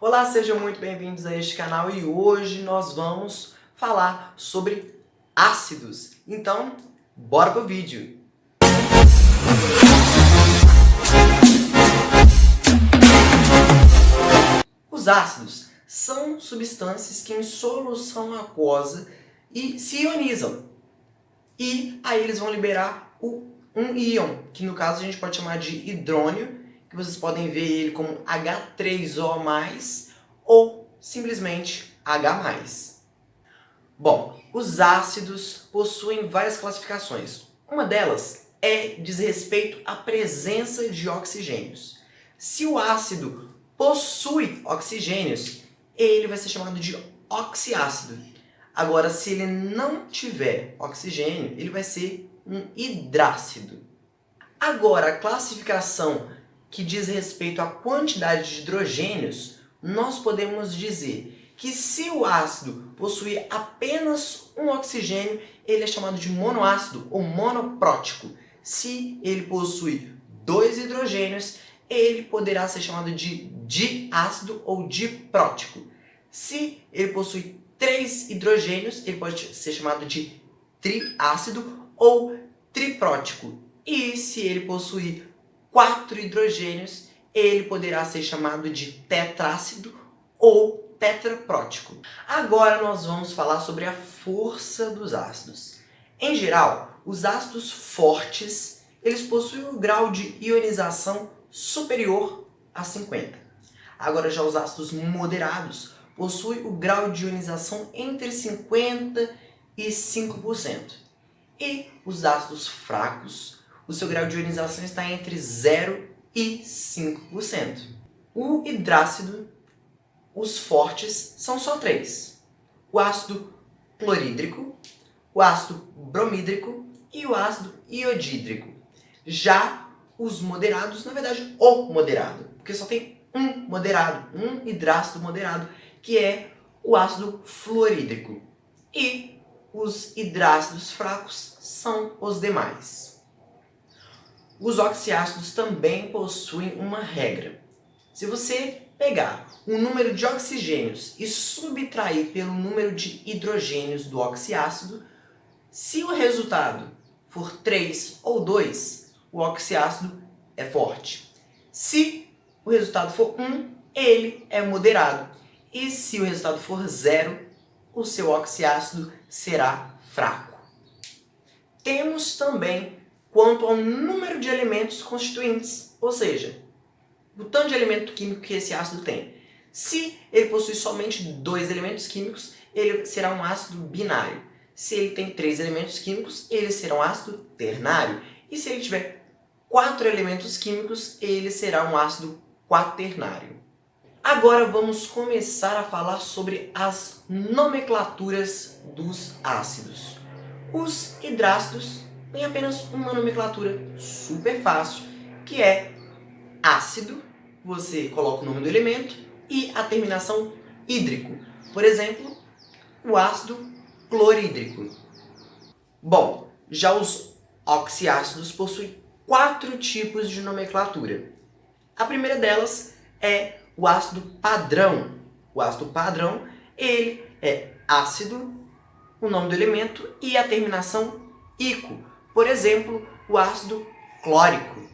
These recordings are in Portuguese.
Olá, sejam muito bem-vindos a este canal e hoje nós vamos falar sobre ácidos. Então, bora pro vídeo! Os ácidos são substâncias que em solução aquosa se ionizam. E aí eles vão liberar um íon, que no caso a gente pode chamar de hidrônio, que vocês podem ver ele como H3O+, ou simplesmente H+. Bom, os ácidos possuem várias classificações. Uma delas diz respeito à presença de oxigênios. Se o ácido possui oxigênios, ele vai ser chamado de oxiácido. Agora, se ele não tiver oxigênio, ele vai ser um hidrácido. Agora, a classificação que diz respeito à quantidade de hidrogênios, nós podemos dizer que se o ácido possuir apenas um oxigênio, ele é chamado de monoácido ou monoprótico. Se ele possui 2 hidrogênios, ele poderá ser chamado de diácido ou diprótico. Se ele possui 3 hidrogênios, ele pode ser chamado de triácido ou triprótico. E se ele possuir 4 hidrogênios, ele poderá ser chamado de tetrácido ou tetraprótico. Agora nós vamos falar sobre a força dos ácidos. Em geral, os ácidos fortes, eles possuem um grau de ionização superior a 50. Agora já os ácidos moderados possuem o grau de ionização entre 50% e 5%. E os ácidos fracos, o seu grau de ionização está entre 0% e 5%. O hidrácido, os fortes, são só 3. O ácido clorídrico, o ácido bromídrico e o ácido iodídrico. Já os moderados, na verdade, o moderado, porque só tem um moderado, um hidrácido moderado, que é o ácido fluorídrico. E os hidrácidos fracos são os demais. Os oxiácidos também possuem uma regra. Se você pegar o número de oxigênios e subtrair pelo número de hidrogênios do oxiácido, se o resultado for 3 ou 2, o oxiácido é forte. Se o resultado for 1, ele é moderado. E se o resultado for 0, o seu oxiácido será fraco. Temos também quanto ao número de elementos constituintes, ou seja, o tanto de elemento químico que esse ácido tem. Se ele possui somente 2 elementos químicos, ele será um ácido binário. Se ele tem 3 elementos químicos, ele será um ácido ternário. E se ele tiver 4 elementos químicos, ele será um ácido quaternário. Agora vamos começar a falar sobre as nomenclaturas dos ácidos. Os hidrácidos têm apenas uma nomenclatura super fácil, que é ácido, você coloca o nome do elemento e a terminação hídrico. Por exemplo, o ácido clorídrico. Bom, já os oxiácidos possuem 4 tipos de nomenclatura. A primeira delas é o ácido padrão. O ácido padrão, ele é ácido, o nome do elemento e a terminação ico. Por exemplo, o ácido clórico.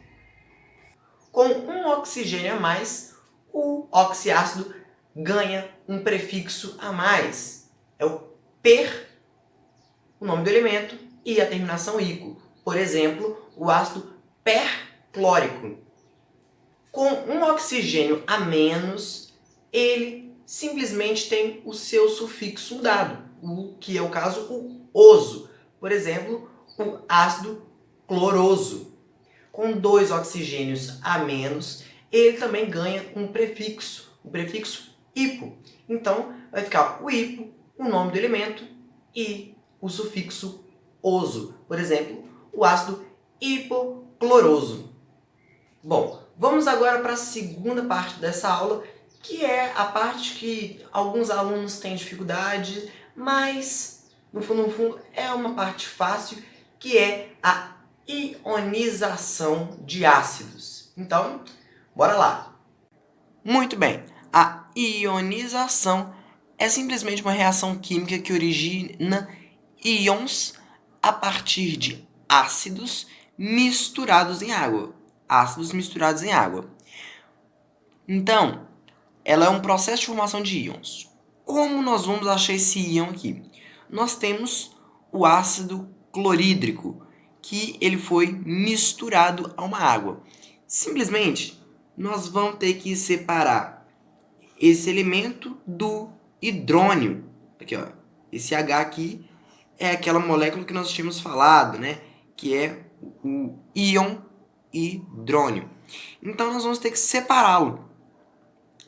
Com um oxigênio a mais, o oxiácido ganha um prefixo a mais. É o per, o nome do elemento, e a terminação ico. Por exemplo, o ácido perclórico. Com um oxigênio a menos, ele simplesmente tem o seu sufixo mudado, o que é o caso o oso. Por exemplo, o ácido cloroso. Com 2 oxigênios a menos, ele também ganha um prefixo, o prefixo hipo. Então, vai ficar o hipo, o nome do elemento e o sufixo oso. Por exemplo, o ácido hipocloroso. Bom, vamos agora para a segunda parte dessa aula, que é a parte que alguns alunos têm dificuldade, mas no fundo é uma parte fácil, que é a ionização de ácidos. Então, bora lá! Muito bem, a ionização é simplesmente uma reação química que origina íons a partir de ácidos misturados em água. Ácidos misturados em água. Então, ela é um processo de formação de íons. Como nós vamos achar esse íon aqui? Nós temos o ácido clorídrico, que ele foi misturado a uma água. Simplesmente, nós vamos ter que separar esse elemento do hidrônio. Aqui, ó. Esse H aqui é aquela molécula que nós tínhamos falado, né? Que é o íon hidrônio. Então, nós vamos ter que separá-lo.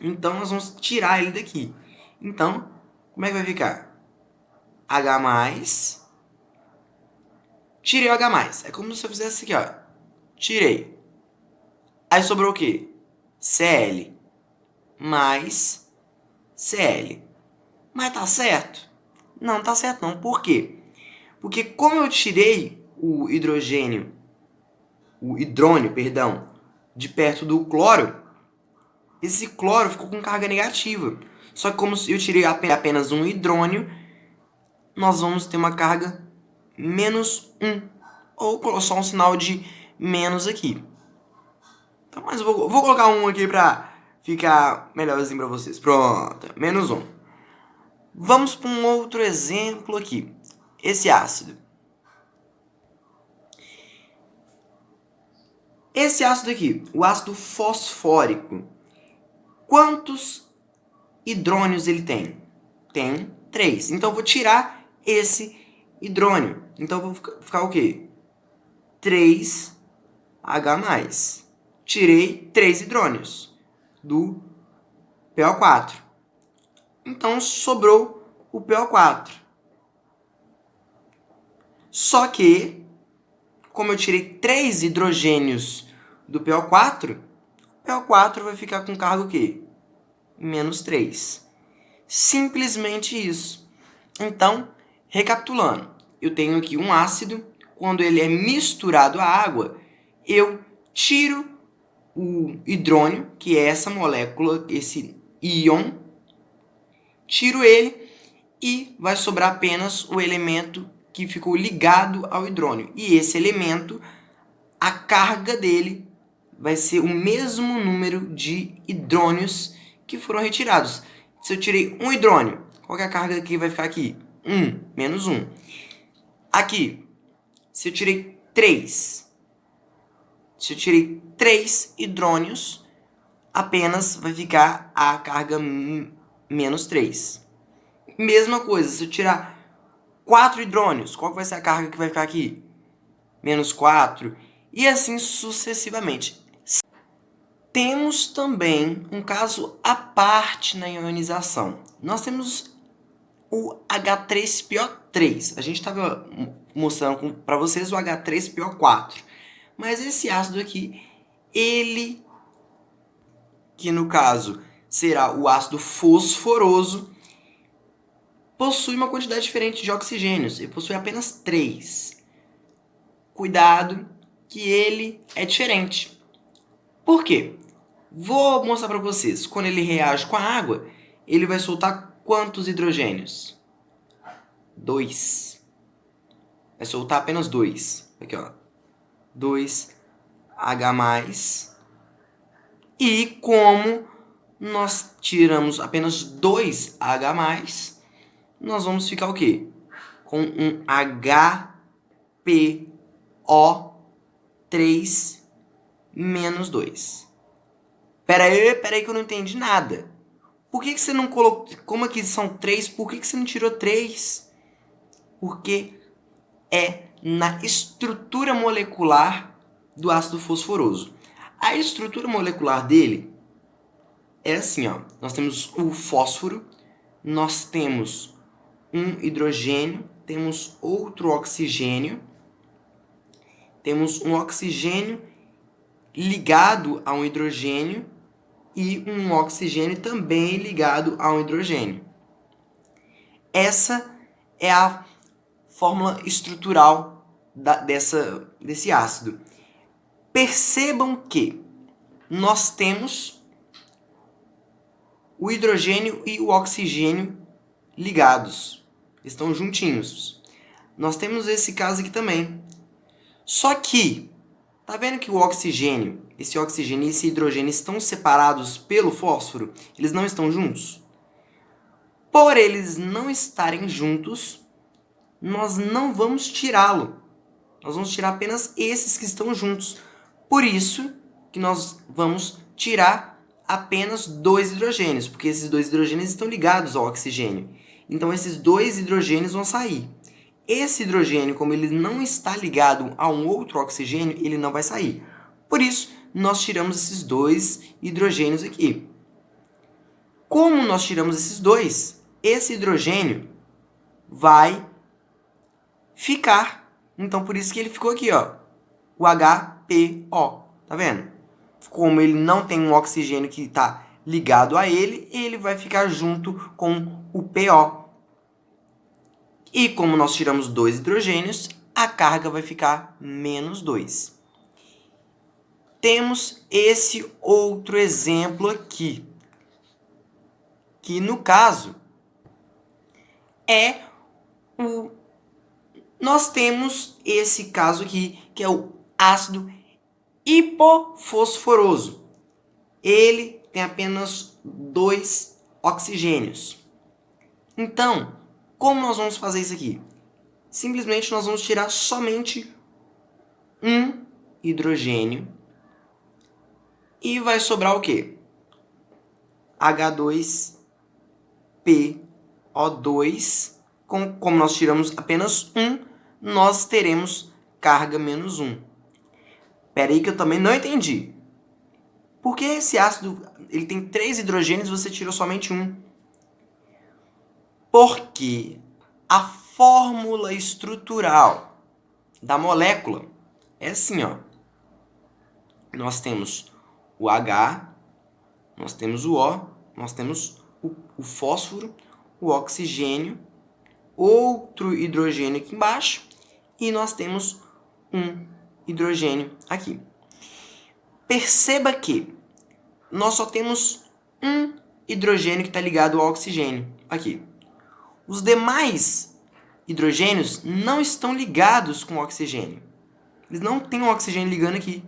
Então, nós vamos tirar ele daqui. Então, como é que vai ficar? H+, tirei o H+. É como se eu fizesse aqui, ó. Tirei. Aí sobrou o quê? Cl mais Cl. Mas tá certo? Não tá certo não. Por quê? Porque como eu tirei o hidrônio, perdão, de perto do cloro, esse cloro ficou com carga negativa. Só que como eu tirei apenas um hidrônio, nós vamos ter uma carga -1. Ou só um sinal de menos aqui. Então, mas eu vou colocar um aqui pra ficar melhorzinho pra vocês. Pronto, -1. Vamos para um outro exemplo aqui. Esse ácido. Esse ácido aqui, o ácido fosfórico. Quantos hidrônios ele tem? Tem 3. Então eu vou tirar esse hidrônio. Então eu vou ficar o quê? 3H+. Tirei 3 hidrônios do PO4. Então sobrou o PO4. Só que, como eu tirei 3 hidrogênios do PO4, o PO4 vai ficar com carga o quê? -3. Simplesmente isso. Então, recapitulando, eu tenho aqui um ácido, quando ele é misturado à água, eu tiro o hidrônio, que é essa molécula, esse íon, tiro ele e vai sobrar apenas o elemento que ficou ligado ao hidrônio. E esse elemento, a carga dele vai ser o mesmo número de hidrônios que foram retirados. Se eu tirei um hidrônio, qual que é a carga que vai ficar aqui? 1, -1. Aqui, se eu tirei 3, se eu tirei 3 hidrônios, apenas vai ficar a carga -3. Mesma coisa, se eu tirar 4 hidrônios, qual vai ser a carga que vai ficar aqui? -4. E assim sucessivamente. Temos também um caso à parte na ionização. Nós temos o H3PO3. A gente estava mostrando para vocês o H3PO4. Mas esse ácido aqui, ele, que no caso será o ácido fosforoso, possui uma quantidade diferente de oxigênios. Ele possui apenas 3. Cuidado que ele é diferente. Por quê? Vou mostrar para vocês. Quando ele reage com a água, ele vai soltar quantos hidrogênios? 2. Vai soltar apenas 2. Aqui, ó. 2H+. E como nós tiramos apenas 2H+, nós vamos ficar o quê? Com um HPO3-2. Pera aí que eu não entendi nada. Por que você não colocou... Como aqui são 3, por que você não tirou 3? Porque é na estrutura molecular do ácido fosforoso. A estrutura molecular dele é assim, ó. Nós temos o fósforo, nós temos um hidrogênio, temos outro oxigênio, temos um oxigênio ligado a um hidrogênio e um oxigênio também ligado a um hidrogênio. Essa é a fórmula estrutural desse ácido. Percebam que nós temos o hidrogênio e o oxigênio ligados. Estão juntinhos. Nós temos esse caso aqui também. Só que, tá vendo que o oxigênio, esse oxigênio e esse hidrogênio estão separados pelo fósforo? Eles não estão juntos? Por eles não estarem juntos, nós não vamos tirá-lo. Nós vamos tirar apenas esses que estão juntos. Por isso que nós vamos tirar apenas 2 hidrogênios, porque esses 2 hidrogênios estão ligados ao oxigênio. Então esses 2 hidrogênios vão sair. Esse hidrogênio, como ele não está ligado a um outro oxigênio, ele não vai sair. Por isso, nós tiramos esses 2 hidrogênios aqui. Como nós tiramos esses 2, esse hidrogênio vai ficar. Então, por isso que ele ficou aqui, ó, o HPO. Tá vendo? Como ele não tem um oxigênio que está ligado a ele, ele vai ficar junto com o PO. E como nós tiramos 2 hidrogênios, a carga vai ficar menos 2. Temos esse outro exemplo aqui, que no caso é o... Nós temos esse caso aqui, que é o ácido hipofosforoso. Ele tem apenas 2 oxigênios. Então, como nós vamos fazer isso aqui? Simplesmente nós vamos tirar somente um hidrogênio e vai sobrar o quê? H2PO2. Como nós tiramos apenas um, nós teremos carga menos 1. Espera aí que eu também não entendi. Por que esse ácido ele tem 3 hidrogênios e você tirou somente um? Porque a fórmula estrutural da molécula é assim, ó. Nós temos o H, nós temos o O, nós temos o fósforo, o oxigênio, outro hidrogênio aqui embaixo e nós temos um hidrogênio aqui. Perceba que nós só temos um hidrogênio que está ligado ao oxigênio aqui. Os demais hidrogênios não estão ligados com o oxigênio. Eles não têm o oxigênio ligando aqui.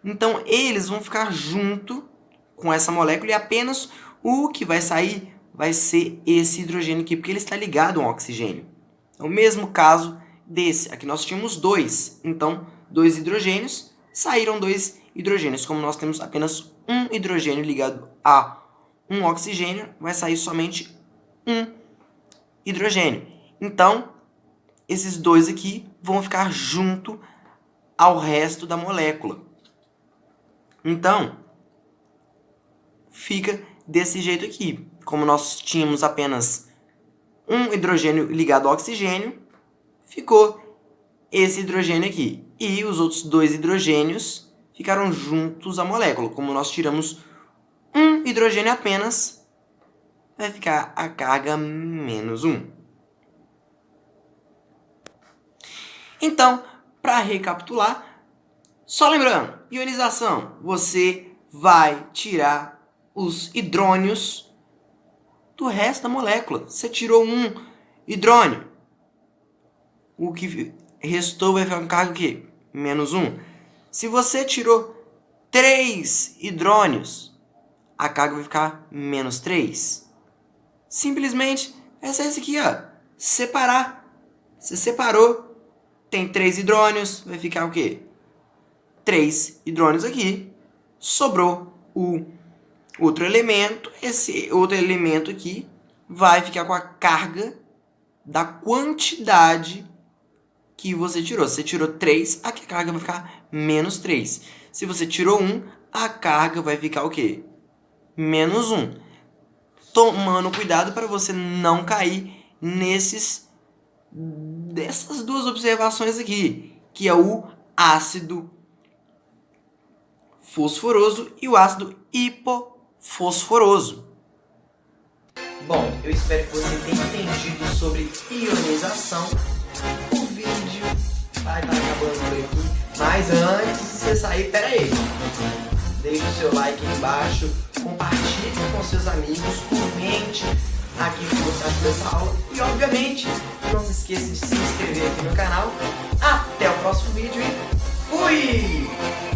Então, eles vão ficar junto com essa molécula e apenas o que vai sair vai ser esse hidrogênio aqui, porque ele está ligado ao oxigênio. É o mesmo caso desse. Aqui nós tínhamos 2. Então, 2 hidrogênios, saíram 2 hidrogênios. Como nós temos apenas um hidrogênio ligado a um oxigênio, vai sair somente um hidrogênio. Então, esses 2 aqui vão ficar junto ao resto da molécula. Então, fica desse jeito aqui. Como nós tínhamos apenas um hidrogênio ligado ao oxigênio, ficou esse hidrogênio aqui. E os outros 2 hidrogênios ficaram juntos à molécula. Como nós tiramos um hidrogênio apenas, vai ficar a carga menos 1. Então, para recapitular, só lembrando, ionização, você vai tirar os hidrônios do resto da molécula. Você tirou um hidrônio. O que restou vai ficar com carga o quê? Menos 1. Se você tirou 3 hidrônios, a carga vai ficar menos 3. Simplesmente, essa é essa aqui, ó. Separar. Você separou, tem 3 hidrônios, vai ficar o quê? 3 hidrônios aqui. Sobrou o outro elemento. Esse outro elemento aqui vai ficar com a carga da quantidade que você tirou. Se você tirou 3, a carga vai ficar menos 3. Se você tirou 1, a carga vai ficar o quê? Menos 1. Tomando cuidado para você não cair dessas duas observações aqui, que é o ácido fosforoso e o ácido hipofosforoso. Bom, eu espero que você tenha entendido sobre ionização. O vídeo vai estar acabando por aqui, mas antes de você sair, pera aí. deixe o seu like aí embaixo, compartilhe com seus amigos, comente aqui o que você acha dessa aula e, obviamente, não se esqueça de se inscrever aqui no canal. Até o próximo vídeo e fui!